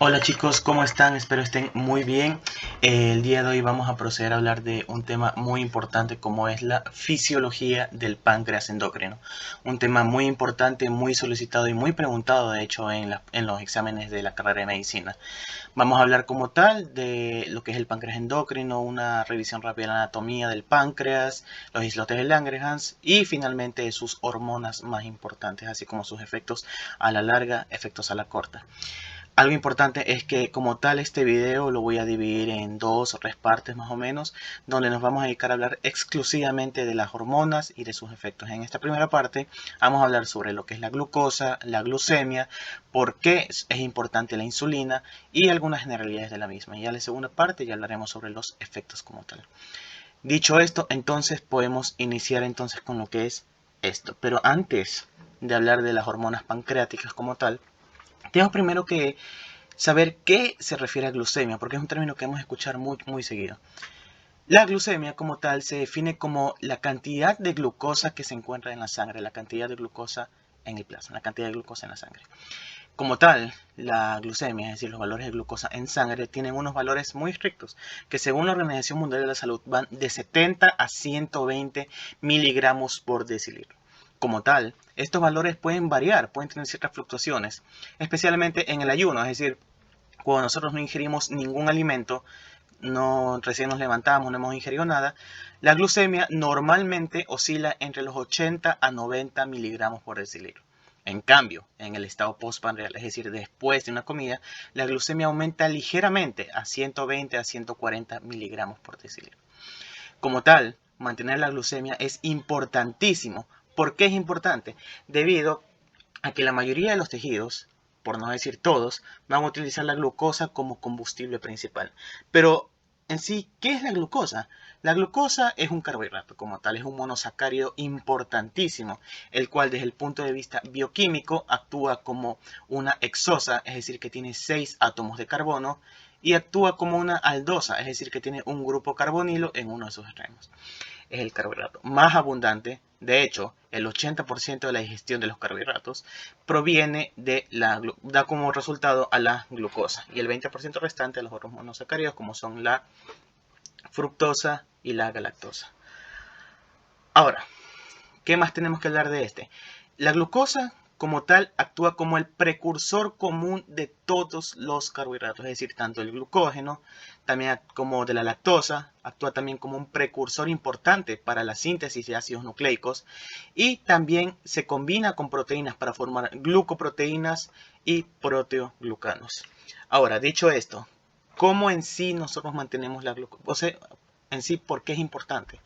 Hola chicos, ¿cómo están? Espero estén muy bien. El día de hoy vamos a proceder a hablar de un tema muy importante como es la fisiología del páncreas endocrino. Un tema muy importante, muy solicitado y muy preguntado de hecho en los exámenes de la carrera de medicina. Vamos a hablar como tal de lo que es el páncreas endocrino, una revisión rápida de la anatomía del páncreas, los islotes de Langerhans y finalmente sus hormonas más importantes, así como sus efectos a la larga, efectos a la corta. Algo importante es que como tal este video lo voy a dividir en dos o tres partes más o menos, donde nos vamos a dedicar a hablar exclusivamente de las hormonas y de sus efectos. En esta primera parte vamos a hablar sobre lo que es la glucosa, la glucemia, por qué es importante la insulina y algunas generalidades de la misma. Y ya en la segunda parte ya hablaremos sobre los efectos como tal. Dicho esto, entonces podemos iniciar entonces con lo que es esto. Pero antes de hablar de las hormonas pancreáticas como tal, tenemos primero que saber qué se refiere a glucemia, porque es un término que hemos escuchado muy seguido. La glucemia como tal se define como la cantidad de glucosa que se encuentra en la sangre, la cantidad de glucosa en el plasma, la cantidad de glucosa en la sangre. Como tal, la glucemia, es decir, los valores de glucosa en sangre, tienen unos valores muy estrictos, que según la Organización Mundial de la Salud van de 70 a 120 miligramos por decilitro. Como tal, estos valores pueden variar, pueden tener ciertas fluctuaciones, especialmente en el ayuno, es decir, cuando nosotros no ingerimos ningún alimento, no recién nos levantamos, no hemos ingerido nada, la glucemia normalmente oscila entre los 80 a 90 miligramos por decilitro. En cambio, en el estado postprandial, es decir, después de una comida, la glucemia aumenta ligeramente a 120 a 140 miligramos por decilitro. Como tal, mantener la glucemia es importantísimo. ¿Por qué es importante? Debido a que la mayoría de los tejidos, por no decir todos, van a utilizar la glucosa como combustible principal. Pero en sí, ¿qué es la glucosa? La glucosa es un carbohidrato, como tal, es un monosacárido importantísimo, el cual desde el punto de vista bioquímico actúa como una hexosa, es decir, que tiene 6 átomos de carbono, y actúa como una aldosa, es decir, que tiene un grupo carbonilo en uno de sus extremos. Es el carbohidrato más abundante. De hecho, el 80% de la digestión de los carbohidratos proviene da como resultado a la glucosa y el 20% restante a los otros monosacáridos como son la fructosa y la galactosa. Ahora, ¿qué más tenemos que hablar de este? La glucosa como tal actúa como el precursor común de todos los carbohidratos, es decir, tanto el glucógeno también como de la lactosa, actúa también como un precursor importante para la síntesis de ácidos nucleicos y también se combina con proteínas para formar glucoproteínas y proteoglucanos. Ahora, dicho esto, ¿cómo en sí nosotros mantenemos la glucosa? O sea, en sí, ¿por qué es importante?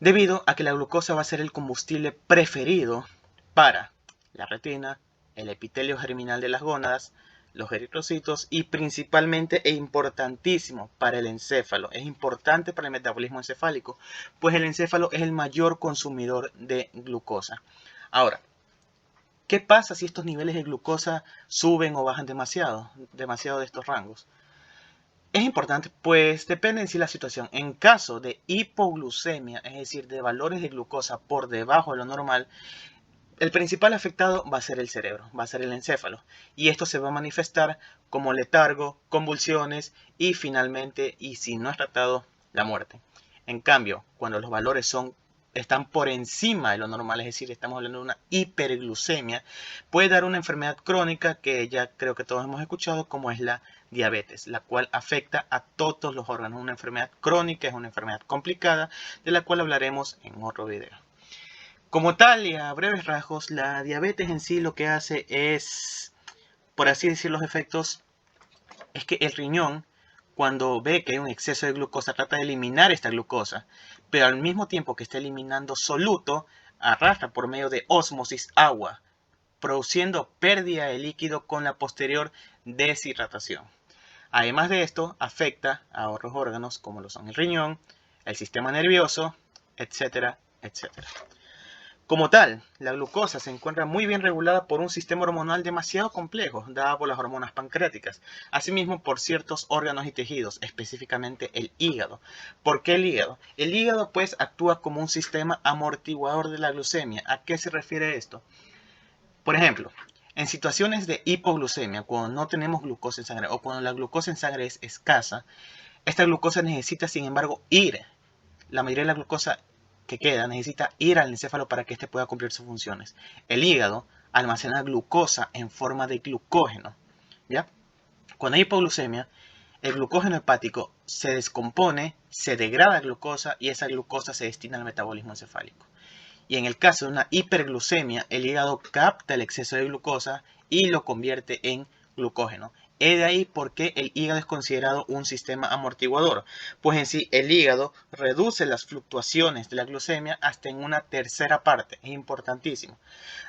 Debido a que la glucosa va a ser el combustible preferido para la retina, el epitelio germinal de las gónadas, los eritrocitos y principalmente e importantísimo para el encéfalo. Es importante para el metabolismo encefálico, pues el encéfalo es el mayor consumidor de glucosa. Ahora, ¿qué pasa si estos niveles de glucosa suben o bajan demasiado de estos rangos? Es importante, pues depende en sí la situación. En caso de hipoglucemia, es decir, de valores de glucosa por debajo de lo normal, el principal afectado va a ser el cerebro, va a ser el encéfalo. Y esto se va a manifestar como letargo, convulsiones y finalmente, y si no es tratado, la muerte. En cambio, cuando los valores están por encima de lo normal, es decir, estamos hablando de una hiperglucemia, puede dar una enfermedad crónica que ya creo que todos hemos escuchado, como es la diabetes, la cual afecta a todos los órganos. Una enfermedad crónica, es una enfermedad complicada, de la cual hablaremos en otro video. Como tal, y a breves rasgos, la diabetes en sí lo que hace es, por así decir, los efectos, es que el riñón, cuando ve que hay un exceso de glucosa, trata de eliminar esta glucosa, pero al mismo tiempo que está eliminando soluto, arrastra por medio de ósmosis agua, produciendo pérdida de líquido con la posterior deshidratación. Además de esto, afecta a otros órganos como lo son el riñón, el sistema nervioso, etcétera, etcétera. Como tal, la glucosa se encuentra muy bien regulada por un sistema hormonal demasiado complejo, dado por las hormonas pancreáticas, asimismo por ciertos órganos y tejidos, específicamente el hígado. ¿Por qué el hígado? El hígado pues actúa como un sistema amortiguador de la glucemia. ¿A qué se refiere esto? Por ejemplo, En situaciones de hipoglucemia, cuando no tenemos glucosa en sangre o cuando la glucosa en sangre es escasa, esta glucosa necesita, sin embargo, la mayoría de la glucosa que queda necesita ir al encéfalo para que éste pueda cumplir sus funciones. El hígado almacena glucosa en forma de glucógeno, ¿ya? Cuando hay hipoglucemia, el glucógeno hepático se descompone, se degrada glucosa y esa glucosa se destina al metabolismo encefálico. Y en el caso de una hiperglucemia, el hígado capta el exceso de glucosa y lo convierte en glucógeno. Es de ahí por qué el hígado es considerado un sistema amortiguador, pues en sí el hígado reduce las fluctuaciones de la glucemia hasta en una tercera parte. Es importantísimo.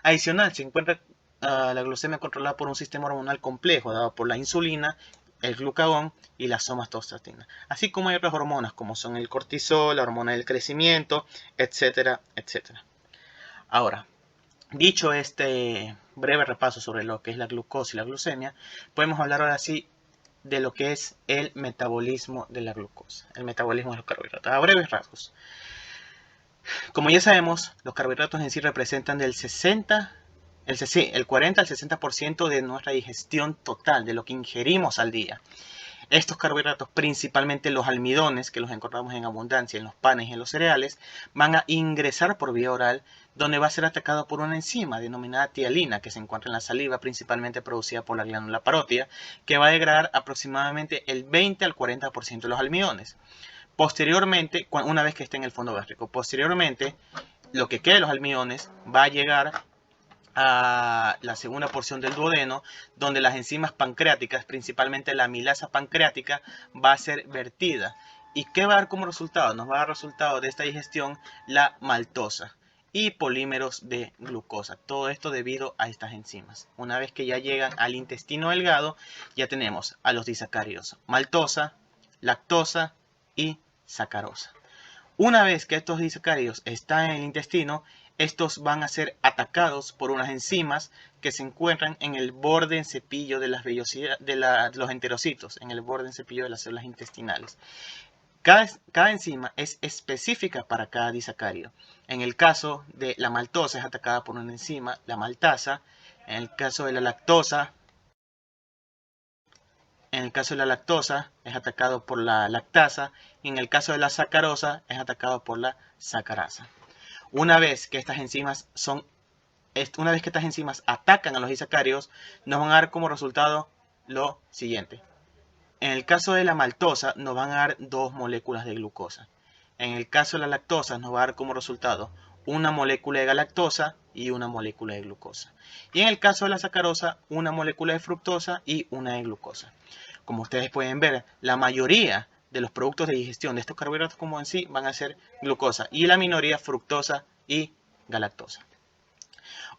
Adicional, se encuentra la glucemia controlada por un sistema hormonal complejo dado por la insulina, el glucagón y la somatostatina, así como hay otras hormonas como son el cortisol, la hormona del crecimiento, etcétera, etcétera. Ahora, dicho este breve repaso sobre lo que es la glucosa y la glucemia, podemos hablar ahora sí de lo que es el metabolismo de la glucosa, el metabolismo de los carbohidratos, a breves rasgos. Como ya sabemos, los carbohidratos en sí representan el 40 al 60% de nuestra digestión total, de lo que ingerimos al día. Estos carbohidratos, principalmente los almidones, que los encontramos en abundancia en los panes y en los cereales, van a ingresar por vía oral, donde va a ser atacado por una enzima denominada tialina, que se encuentra en la saliva, principalmente producida por la glándula parótida, que va a degradar aproximadamente el 20 al 40% de los almidones. Posteriormente, una vez que esté en el fondo gástrico, posteriormente, lo que quede de los almidones va a llegar a la segunda porción del duodeno, donde las enzimas pancreáticas, principalmente la amilasa pancreática, va a ser vertida. ¿Y qué va a dar como resultado? Nos va a dar resultado de esta digestión la maltosa y polímeros de glucosa. Todo esto debido a estas enzimas. Una vez que ya llegan al intestino delgado, ya tenemos a los disacáridos: maltosa, lactosa y sacarosa. Una vez que estos disacáridos están en el intestino, estos van a ser atacados por unas enzimas que se encuentran en el borde en cepillo de los enterocitos, en el borde en cepillo de las células intestinales. Cada enzima es específica para cada disacárido. En el caso de la maltosa es atacada por una enzima, la maltasa. En el caso de la lactosa es atacado por la lactasa, y en el caso de la sacarosa es atacado por la sacarasa. Una vez que estas enzimas atacan a los disacáridos, nos van a dar como resultado lo siguiente. En el caso de la maltosa nos van a dar 2 moléculas de glucosa. En el caso de la lactosa nos va a dar como resultado una molécula de galactosa y una molécula de glucosa. Y en el caso de la sacarosa, una molécula de fructosa y una de glucosa. Como ustedes pueden ver, la mayoría de los productos de digestión de estos carbohidratos como en sí van a ser glucosa y la minoría fructosa y galactosa.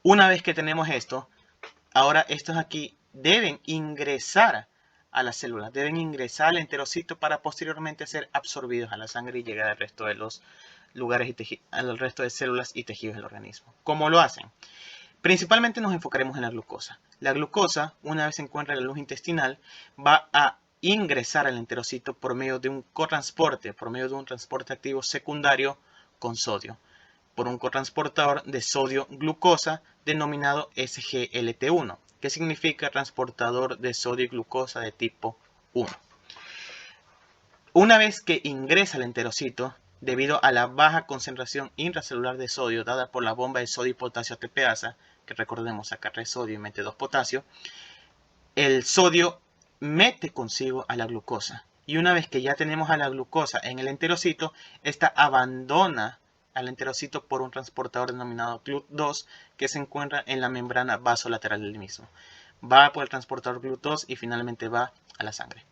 Una vez que tenemos esto, ahora estos aquí deben ingresar a las células, deben ingresar al enterocito para posteriormente ser absorbidos a la sangre y llegar al resto de los lugares al resto de células y tejidos del organismo. ¿Cómo lo hacen? Principalmente nos enfocaremos en la glucosa. La glucosa, una vez se encuentra en la luz intestinal, va a ingresar al enterocito por medio de un cotransporte, por medio de un transporte activo secundario con sodio, por un cotransportador de sodio-glucosa denominado SGLT1, que significa transportador de sodio y glucosa de tipo 1. Una vez que ingresa al enterocito, debido a la baja concentración intracelular de sodio dada por la bomba de sodio y potasio ATPasa, que recordemos saca 3 sodio y mete 2 potasio, el sodio mete consigo a la glucosa. Y una vez que ya tenemos a la glucosa en el enterocito, esta abandona al enterocito por un transportador denominado GLUT2 que se encuentra en la membrana vasolateral del mismo. Va por el transportador GLUT2 y finalmente va a la sangre.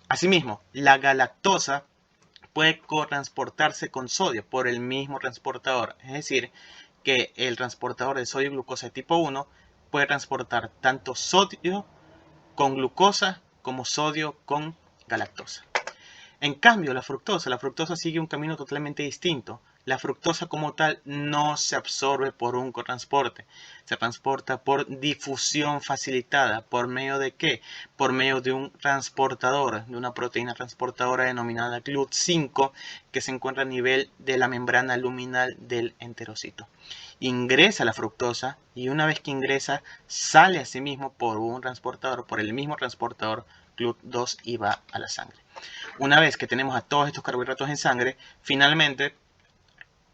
Asimismo, la galactosa puede cotransportarse con sodio por el mismo transportador. Es decir, que el transportador de sodio y glucosa de tipo 1 puede transportar tanto sodio con glucosa como sodio con galactosa. En cambio, la fructosa sigue un camino totalmente distinto. La fructosa como tal no se absorbe por un cotransporte, se transporta por difusión facilitada. ¿Por medio de qué? Por medio de un transportador, de una proteína transportadora denominada GLUT5, que se encuentra a nivel de la membrana luminal del enterocito. Ingresa la fructosa y una vez que ingresa, sale a sí mismo por un transportador, por el mismo transportador GLUT2 y va a la sangre. Una vez que tenemos a todos estos carbohidratos en sangre, finalmente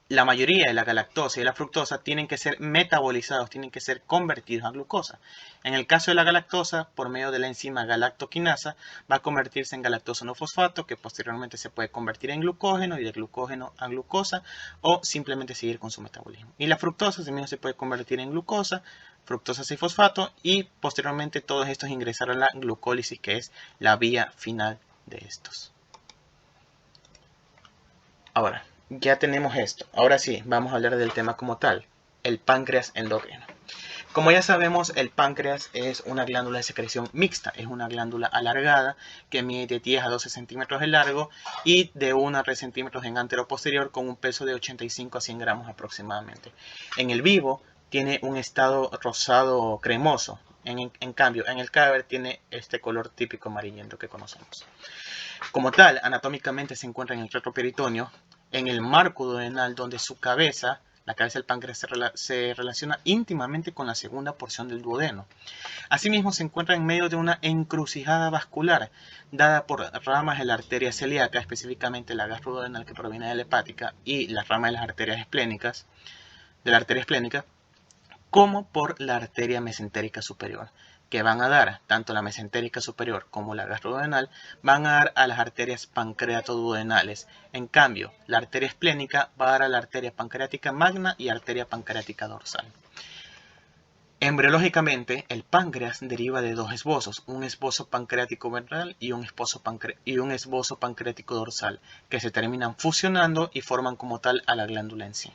la mayoría de la galactosa y la fructosa tienen que ser metabolizados, tienen que ser convertidos a glucosa. En el caso de la galactosa, por medio de la enzima galactoquinasa, va a convertirse en galactosa no fosfato, que posteriormente se puede convertir en glucógeno y de glucógeno a glucosa, o simplemente seguir con su metabolismo. Y la fructosa también se puede convertir en glucosa, fructosa 6-fosfato, y posteriormente todos estos ingresar a la glucólisis, que es la vía final de estos. Ahora, ya tenemos esto. Ahora sí, vamos a hablar del tema como tal, el páncreas endocrino. Como ya sabemos, el páncreas es una glándula de secreción mixta, es una glándula alargada que mide de 10 a 12 centímetros de largo y de 1 a 3 centímetros en anteroposterior, con un peso de 85 a 100 gramos aproximadamente. En el vivo tiene un estado rosado cremoso, en cambio en el cadáver tiene este color típico amarillento que conocemos. Como tal, anatómicamente se encuentra en el retroperitoneo, en el marco duodenal, donde su cabeza, la cabeza del páncreas, se relaciona íntimamente con la segunda porción del duodeno. Asimismo, se encuentra en medio de una encrucijada vascular, dada por ramas de la arteria celíaca, específicamente la gastroduodenal, que proviene de la hepática, y las ramas de las arterias esplénicas, como por la arteria mesentérica superior, que van a dar, tanto la mesentérica superior como la gastroduodenal, van a dar a las arterias pancreatoduodenales. En cambio, la arteria esplénica va a dar a la arteria pancreática magna y arteria pancreática dorsal. Embriológicamente, el páncreas deriva de dos esbozos, un esbozo pancreático ventral y un esbozo pancreático dorsal, que se terminan fusionando y forman como tal a la glándula en sí.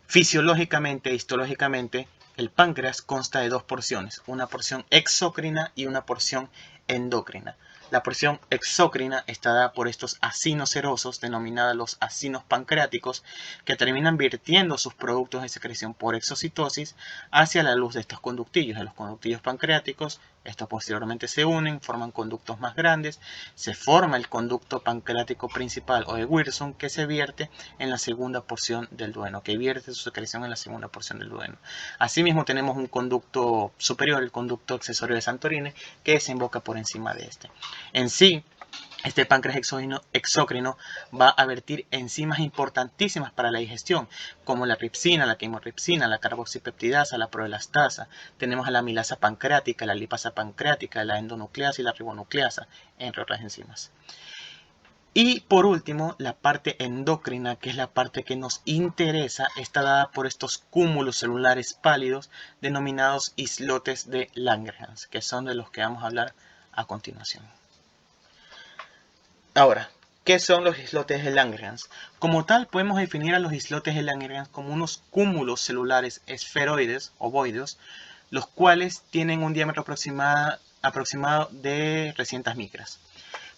Fisiológicamente e histológicamente, el páncreas consta de dos porciones, una porción exócrina y una porción endocrina. La porción exócrina está dada por estos acinos serosos, denominados los acinos pancreáticos, que terminan virtiendo sus productos de secreción por exocitosis hacia la luz de estos conductillos, de los conductillos pancreáticos. Estos posteriormente se unen, forman conductos más grandes, se forma el conducto pancreático principal o de Wilson, que se vierte en la segunda porción del duodeno, que vierte su secreción en la segunda porción del duodeno. Asimismo tenemos un conducto superior, el conducto accesorio de Santorini, que desemboca por encima de este. En sí, este páncreas exócrino va a vertir enzimas importantísimas para la digestión, como la ripsina, la quimorripsina, la carboxipeptidasa, la proelastasa. Tenemos a la amilasa pancreática, la lipasa pancreática, la endonucleasa y la ribonucleasa, entre otras enzimas. Y por último, la parte endocrina, que es la parte que nos interesa, está dada por estos cúmulos celulares pálidos denominados islotes de Langerhans, que son de los que vamos a hablar a continuación. Ahora, ¿qué son los islotes de Langerhans? Como tal, podemos definir a los islotes de Langerhans como unos cúmulos celulares esferoides, ovoideos, los cuales tienen un diámetro aproximado de 300 micras.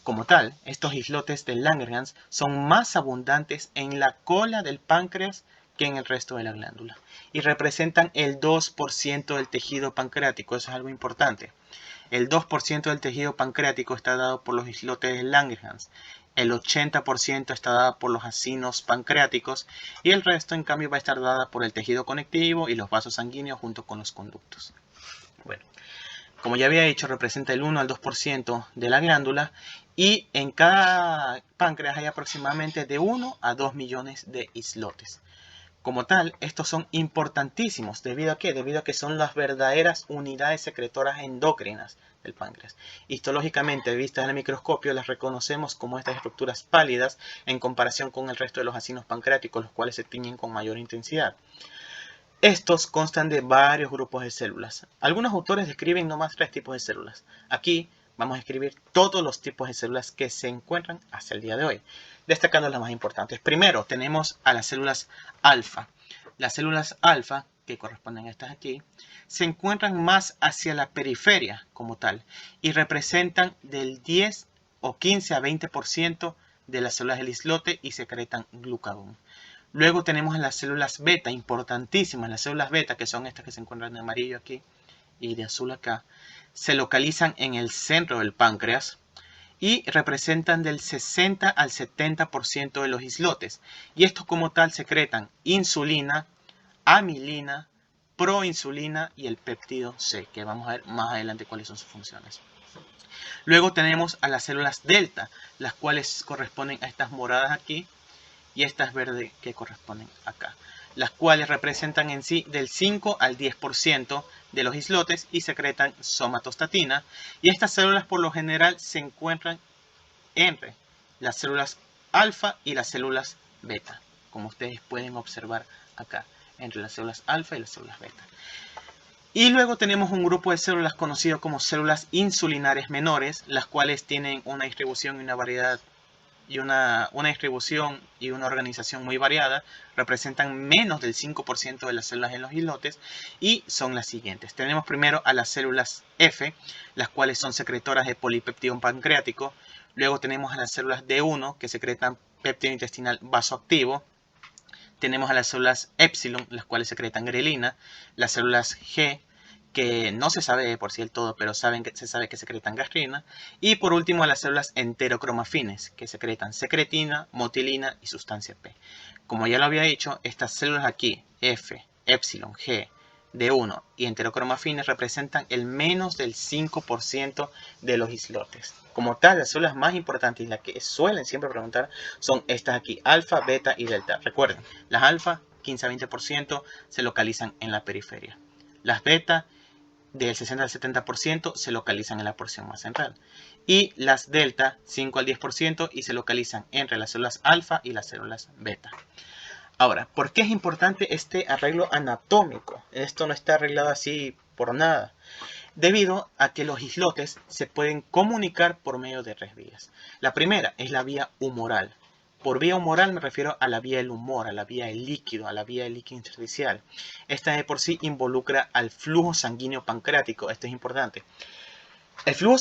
Como tal, estos islotes de Langerhans son más abundantes en la cola del páncreas que en el resto de la glándula y representan el 2% del tejido pancreático. Eso es algo importante. El 2% del tejido pancreático está dado por los islotes de Langerhans, el 80% está dado por los acinos pancreáticos y el resto en cambio va a estar dada por el tejido conectivo y los vasos sanguíneos junto con los conductos. Bueno, como ya había dicho, representa el 1 al 2% de la glándula y en cada páncreas hay aproximadamente de 1 a 2 millones de islotes. Como tal, estos son importantísimos. ¿Debido a qué? Debido a que son las verdaderas unidades secretoras endocrinas del páncreas. Histológicamente, vistas en el microscopio, las reconocemos como estas estructuras pálidas en comparación con el resto de los acinos pancreáticos, los cuales se tiñen con mayor intensidad. Estos constan de varios grupos de células. Algunos autores describen nomás 3 tipos de células. Aquí vamos a escribir todos los tipos de células que se encuentran hasta el día de hoy, destacando las más importantes. Primero tenemos a las células alfa. Las células alfa, que corresponden a estas aquí, se encuentran más hacia la periferia como tal y representan del 10 o 15 a 20% de las células del islote y secretan glucagón. Luego tenemos a las células beta, importantísimas. Las células beta, que son estas que se encuentran de amarillo aquí y de azul acá, se localizan en el centro del páncreas y representan del 60 al 70% de los islotes. Y estos como tal secretan insulina, amilina, proinsulina y el péptido C, que vamos a ver más adelante cuáles son sus funciones. Luego tenemos a las células delta, las cuales corresponden a estas moradas aquí y estas verdes que corresponden acá, las cuales representan en sí del 5 al 10% de los islotes y secretan somatostatina. Y estas células por lo general se encuentran entre las células alfa y las células beta, como ustedes pueden observar acá, entre las células alfa y las células beta. Y luego tenemos un grupo de células conocido como células insulinares menores, las cuales tienen una distribución y una variedad y una distribución y una organización muy variada, representan menos del 5% de las células en los islotes y son las siguientes. Tenemos primero a las células F, las cuales son secretoras de polipéptido pancreático. Luego tenemos a las células D1, que secretan péptido intestinal vasoactivo. Tenemos a las células épsilon, las cuales secretan grelina. Las células G, que no se sabe por sí el todo, pero se sabe que secretan gastrina. Y por último a las células enterocromafines, que secretan secretina, motilina y sustancia P. Como ya lo había dicho, estas células aquí, F, épsilon, G, D1 y enterocromafines representan el menos del 5% de los islotes. Como tal, las células más importantes y las que suelen siempre preguntar son estas aquí, alfa, beta y delta. Recuerden, las alfa, 15 a 20%, se localizan en la periferia. Las beta, del 60 al 70%, se localizan en la porción más central. Y las delta, 5 al 10%, y se localizan entre las células alfa y las células beta. Ahora, ¿por qué es importante este arreglo anatómico? Esto no está arreglado así por nada. Debido a que los islotes se pueden comunicar por medio de tres vías. La primera es la vía humoral. Por vía humoral me refiero a la vía del humor, a la vía del líquido, a la vía del líquido intersticial. Esta de por sí involucra al flujo sanguíneo pancreático. Esto es importante. El flujo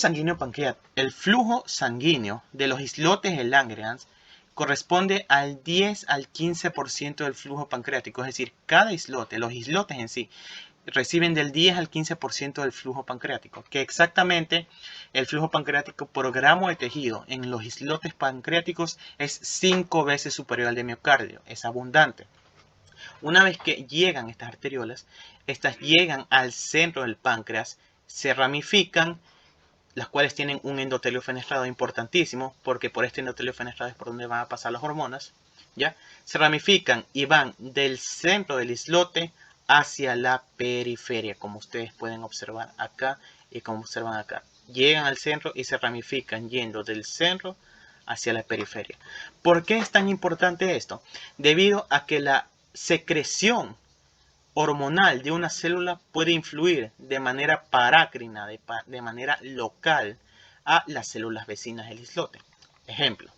sanguíneo de los islotes de Langerhans corresponde al 10 al 15% del flujo pancreático. Es decir, cada islote, los islotes en sí, reciben del 10 al 15% del flujo pancreático, que exactamente el flujo pancreático por gramo de tejido en los islotes pancreáticos es 5 veces superior al de miocardio, es abundante. Una vez que llegan estas arteriolas, estas llegan al centro del páncreas, se ramifican, las cuales tienen un endotelio fenestrado importantísimo, porque por este endotelio fenestrado es por donde van a pasar las hormonas, ¿ya? Se ramifican y van del centro del islote hacia la periferia, como ustedes pueden observar acá y como observan acá. Llegan al centro y se ramifican yendo del centro hacia la periferia. ¿Por qué es tan importante esto? Debido a que la secreción hormonal de una célula puede influir de manera parácrina, de manera local, a las células vecinas del islote. Ejemplo,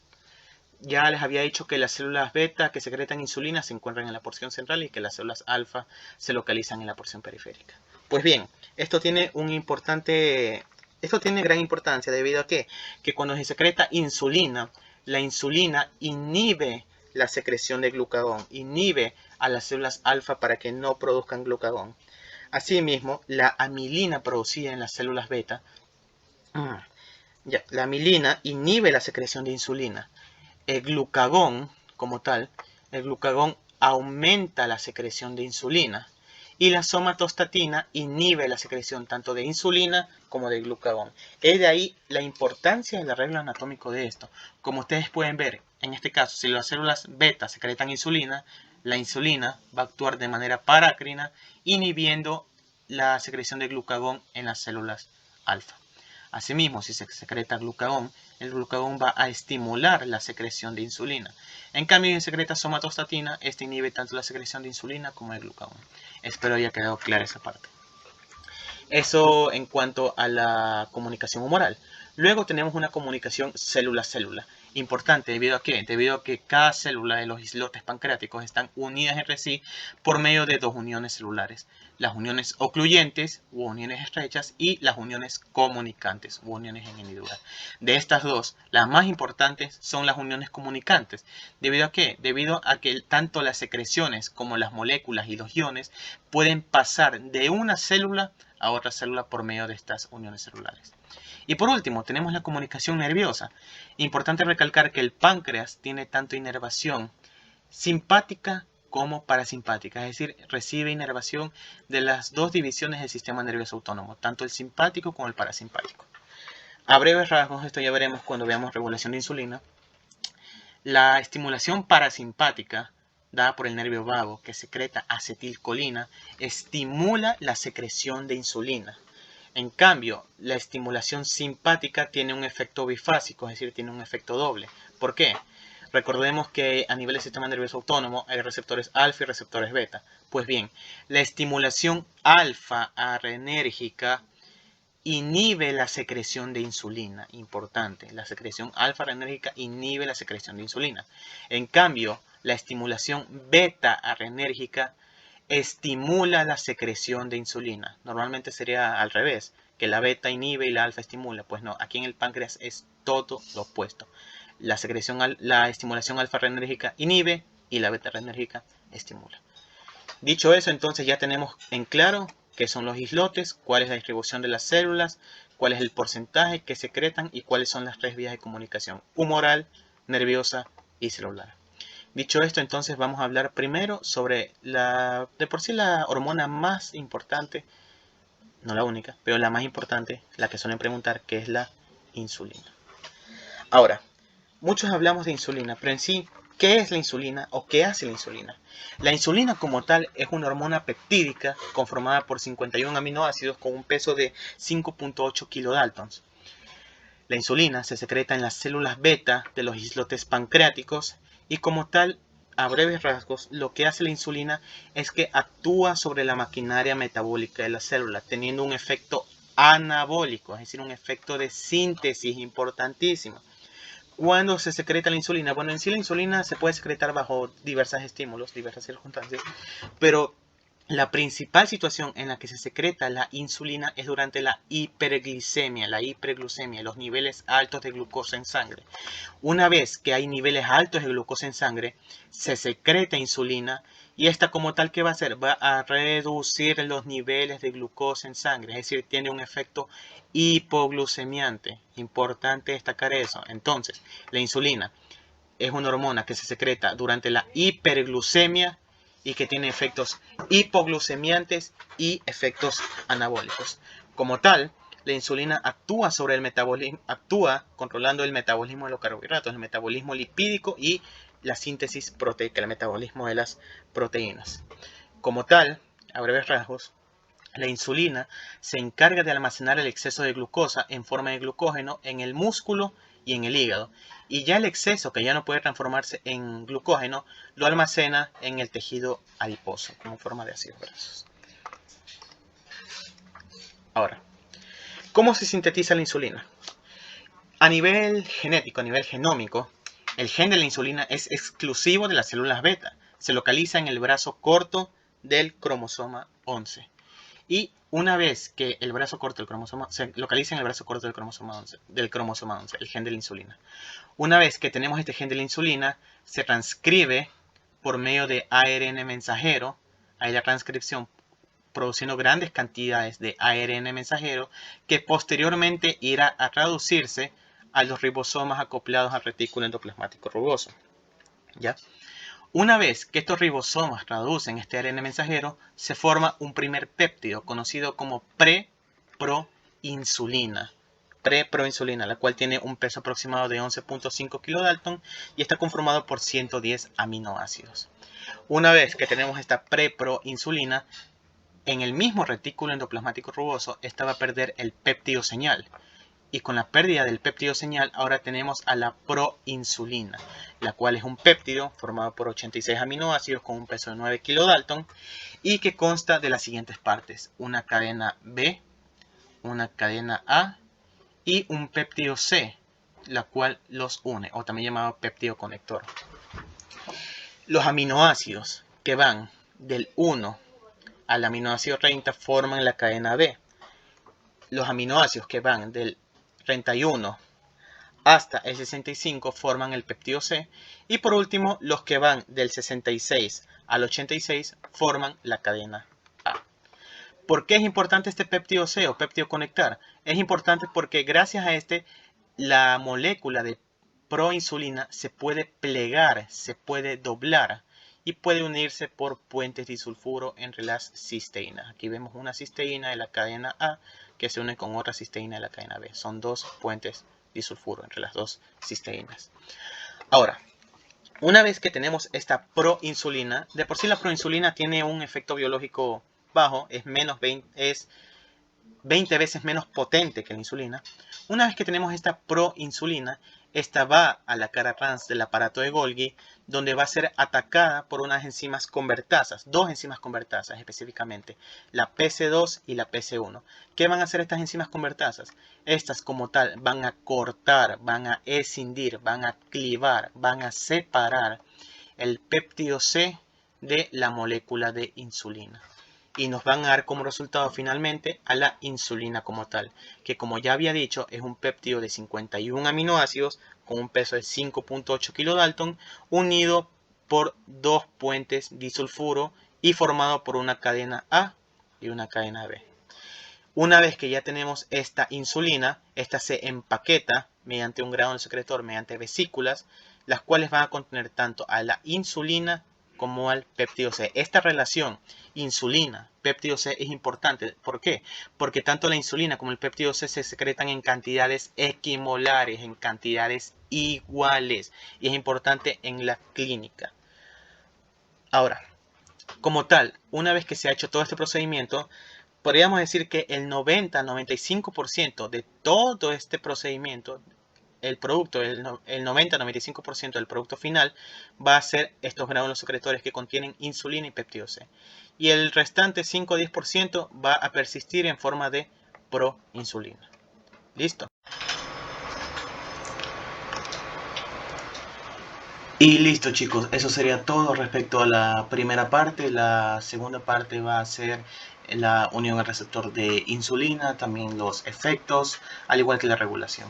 ya les había dicho que las células beta que secretan insulina se encuentran en la porción central y que las células alfa se localizan en la porción periférica. Pues bien, esto tiene gran importancia debido a que cuando se secreta insulina, la insulina inhibe la secreción de glucagón, inhibe a las células alfa para que no produzcan glucagón. Asimismo, la amilina producida en las células beta, la amilina inhibe la secreción de insulina. El glucagón, como tal, el glucagón aumenta la secreción de insulina y la somatostatina inhibe la secreción tanto de insulina como de glucagón. Es de ahí la importancia del arreglo anatómico de esto. Como ustedes pueden ver, en este caso, si las células beta secretan insulina, la insulina va a actuar de manera parácrina, inhibiendo la secreción de glucagón en las células alfa. Asimismo, si se secreta glucagón, el glucagón va a estimular la secreción de insulina. En cambio, si se secreta somatostatina, este inhibe tanto la secreción de insulina como el glucagón. Espero haya quedado clara esa parte. Eso en cuanto a la comunicación humoral. Luego tenemos una comunicación célula-célula. Importante, ¿debido a qué? Debido a que cada célula de los islotes pancreáticos están unidas entre sí por medio de dos uniones celulares. Las uniones ocluyentes u uniones estrechas y las uniones comunicantes u uniones en hendidura. De estas dos, las más importantes son las uniones comunicantes. ¿Debido a qué? Debido a que tanto las secreciones como las moléculas y los iones pueden pasar de una célula a otra célula por medio de estas uniones celulares. Y por último, tenemos la comunicación nerviosa. Importante recalcar que el páncreas tiene tanto inervación simpática como parasimpática, es decir, recibe inervación de las dos divisiones del sistema nervioso autónomo, tanto el simpático como el parasimpático. A breves rasgos, esto ya veremos cuando veamos regulación de insulina. La estimulación parasimpática dada por el nervio vago que secreta acetilcolina estimula la secreción de insulina. En cambio, la estimulación simpática tiene un efecto bifásico, es decir, tiene un efecto doble. ¿Por qué? Recordemos que a nivel del sistema nervioso autónomo hay receptores alfa y receptores beta. Pues bien, la estimulación alfa adrenérgica inhibe la secreción de insulina. Importante, la secreción alfa adrenérgica inhibe la secreción de insulina. En cambio, la estimulación beta adrenérgica estimula la secreción de insulina. Normalmente sería al revés, que la beta inhibe y la alfa estimula. Pues no, aquí en el páncreas es todo lo opuesto. La estimulación alfa adrenérgica inhibe y la beta adrenérgica estimula. Dicho eso, entonces ya tenemos en claro qué son los islotes, cuál es la distribución de las células, cuál es el porcentaje que secretan y cuáles son las tres vías de comunicación: humoral, nerviosa y celular. Dicho esto, entonces vamos a hablar primero sobre de por sí la hormona más importante, no la única, pero la más importante, la que suelen preguntar, que es la insulina. Ahora, muchos hablamos de insulina, pero en sí, ¿qué es la insulina o qué hace la insulina? La insulina como tal es una hormona peptídica conformada por 51 aminoácidos con un peso de 5.8 kilodaltons. La insulina se secreta en las células beta de los islotes pancreáticos y como tal, a breves rasgos, lo que hace la insulina es que actúa sobre la maquinaria metabólica de la célula, teniendo un efecto anabólico, es decir, un efecto de síntesis importantísimo. ¿Cuándo se secreta la insulina? Bueno, en sí la insulina se puede secretar bajo diversos estímulos, diversas circunstancias, pero la principal situación en la que se secreta la insulina es durante la hiperglicemia, los niveles altos de glucosa en sangre. Una vez que hay niveles altos de glucosa en sangre, se secreta insulina y esta como tal, ¿qué va a hacer? Va a reducir los niveles de glucosa en sangre, es decir, tiene un efecto hipoglucemiante. Importante destacar eso. Entonces, la insulina es una hormona que se secreta durante la hiperglucemia y que tiene efectos hipoglucemiantes y efectos anabólicos. Como tal, la insulina actúa sobre el metabolismo, actúa controlando el metabolismo de los carbohidratos, el metabolismo lipídico y la síntesis proteica, el metabolismo de las proteínas. Como tal, a breves rasgos, la insulina se encarga de almacenar el exceso de glucosa en forma de glucógeno en el músculo y en el hígado. Y ya el exceso, que ya no puede transformarse en glucógeno, lo almacena en el tejido adiposo, como forma de ácidos grasos. Ahora, ¿cómo se sintetiza la insulina? A nivel genético, a nivel genómico, el gen de la insulina es exclusivo de las células beta. Se localiza en el brazo corto del cromosoma 11. Y una vez que el brazo corto del cromosoma se localiza en el brazo corto del cromosoma 11, el gen de la insulina. Una vez que tenemos este gen de la insulina, se transcribe por medio de ARN mensajero. Hay la transcripción produciendo grandes cantidades de ARN mensajero que posteriormente irá a traducirse a los ribosomas acoplados al retículo endoplasmático rugoso. ¿Ya? Una vez que estos ribosomas traducen este ARN mensajero, se forma un primer péptido conocido como preproinsulina. Preproinsulina, la cual tiene un peso aproximado de 11.5 kilodalton y está conformado por 110 aminoácidos. Una vez que tenemos esta preproinsulina, en el mismo retículo endoplasmático rugoso, esta va a perder el péptido señal. Y con la pérdida del péptido señal, ahora tenemos a la proinsulina, la cual es un péptido formado por 86 aminoácidos con un peso de 9 kilodalton y que consta de las siguientes partes: una cadena B, una cadena A y un péptido C, la cual los une, o también llamado péptido conector. Los aminoácidos que van del 1 al aminoácido 30 forman la cadena B. Los aminoácidos que van del 31 hasta el 65 forman el péptido C. Y por último, los que van del 66 al 86 forman la cadena A. ¿Por qué es importante este péptido C o péptido conectar? Es importante porque gracias a este, la molécula de proinsulina se puede plegar, se puede doblar y puede unirse por puentes disulfuro entre las cisteínas. Aquí vemos una cisteína de la cadena A que se une con otra cisteína de la cadena B. Son dos puentes disulfuro entre las dos cisteínas. Ahora, una vez que tenemos esta proinsulina, de por sí la proinsulina tiene un efecto biológico bajo, es 20 veces menos potente que la insulina. Una vez que tenemos esta proinsulina, esta va a la cara trans del aparato de Golgi, donde va a ser atacada por unas enzimas convertasas, dos enzimas convertasas específicamente, la PC2 y la PC1. ¿Qué van a hacer estas enzimas convertasas? Estas como tal van a cortar, van a escindir, van a clivar, van a separar el péptido C de la molécula de insulina. Y nos van a dar como resultado finalmente a la insulina como tal, que como ya había dicho es un péptido de 51 aminoácidos con un peso de 5.8 kilodalton unido por dos puentes disulfuro y formado por una cadena A y una cadena B. Una vez que ya tenemos esta insulina, esta se empaqueta mediante un gránulo secretor, mediante vesículas, las cuales van a contener tanto a la insulina como al péptido C. Esta relación insulina, péptido C es importante. ¿Por qué? Porque tanto la insulina como el péptido C se secretan en cantidades equimolares, en cantidades iguales. Y es importante en la clínica. Ahora, como tal, una vez que se ha hecho todo este procedimiento, podríamos decir que el 90-95% de todo este procedimiento, el producto, el 90-95% del producto final va a ser estos gránulos secretores que contienen insulina y péptido C. Y el restante 5-10% va a persistir en forma de proinsulina. ¿Listo? Y listo, chicos, eso sería todo respecto a la primera parte. La segunda parte va a ser la unión al receptor de insulina, también los efectos, al igual que la regulación.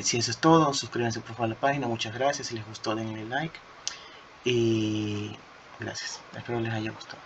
Si eso es todo, suscríbanse por favor a la página. Muchas gracias. Si les gustó, denle like. Y gracias. Espero les haya gustado.